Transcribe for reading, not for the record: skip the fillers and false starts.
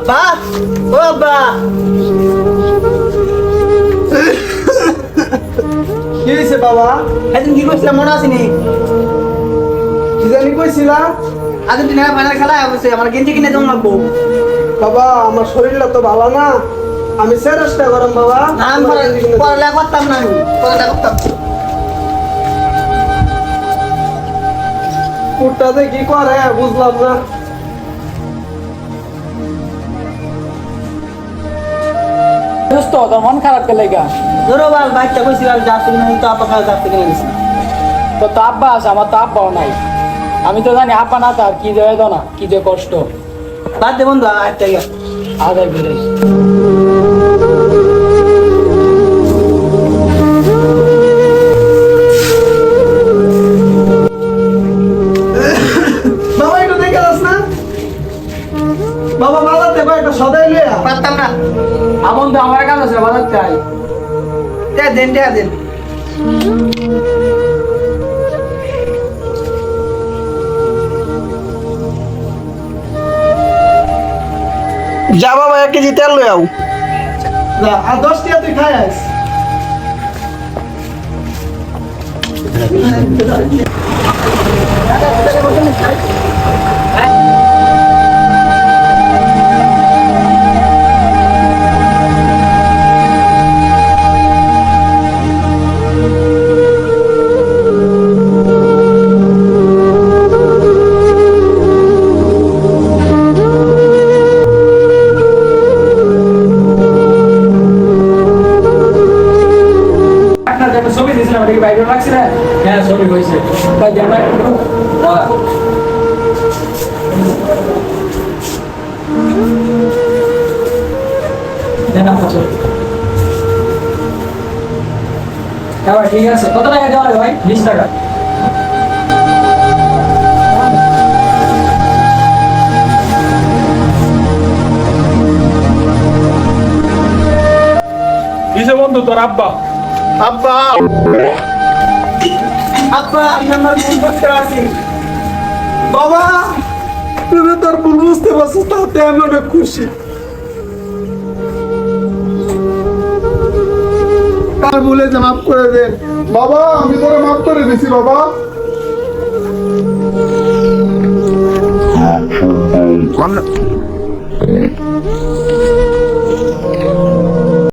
আব্বা ও আব্বা কি হয়েছে বাবা? একদিন কি করছিলাম মনে আছে নি? কি জানি কইছিলা? আর্জেন্টিনা ফাইনাল খেলা অবশ্যই আমার গেঞ্জি কিনে দেবো লাগবো। বাবা আমার শরীরটা তো ভালো না, আমি চেষ্টা করম বাবা। না আমি পড়ালেখা করতাম না, আমি পড়ালেখা করতাম। কুটটাতে কি করে বুঝলাম না। দোস্ত তোর মন খারাপ কে লেগা? ধরো বাল বাইকটা কইছিলাম যাচ্ছে কিনা, তো আপা কাল যাচ্ছে কিনা গেছি না। তোর তো আব্বা আছে, আমার তো আব্বাও নাই। আমি তো জানি আব্বা না তার কি দেয় না, কি যে কষ্ট। বাদ দে বন্ধু একটা গিয়া আদায় বেড়ে বাবা একটু দেখে যাস না বাবা, বাজাতে একটা সদাই লিয়া। পারতাম না। আমন তো আমার কাছে আছে বাজার চাই। দেন দেন যা বাবা 1 কেজি তেল লই আও। যা আর 10 টাকা তুই খাই আইস। আপনার যেটা ছবি দিয়েছিলাম ওটা কি বাইরে রাখছি না? হ্যাঁ ছবি হয়েছে। তাই জানা হ্যাঁ ঠিক আছে। কত টাকা দেওয়া হয় ভাই? 20 টাকা। কিসে বন্ধু তোর আব্বা? আব্বা আপা আমি আমার ভুল করতে পারছি। বাবা, তুমি তোর ভুল বুঝতে পারছো, তাতে আমি অনেক খুশি। তার ভুলে যে মাফ করে দেন বাবা, আমি তোরে মাফ করে দিছি বাবা।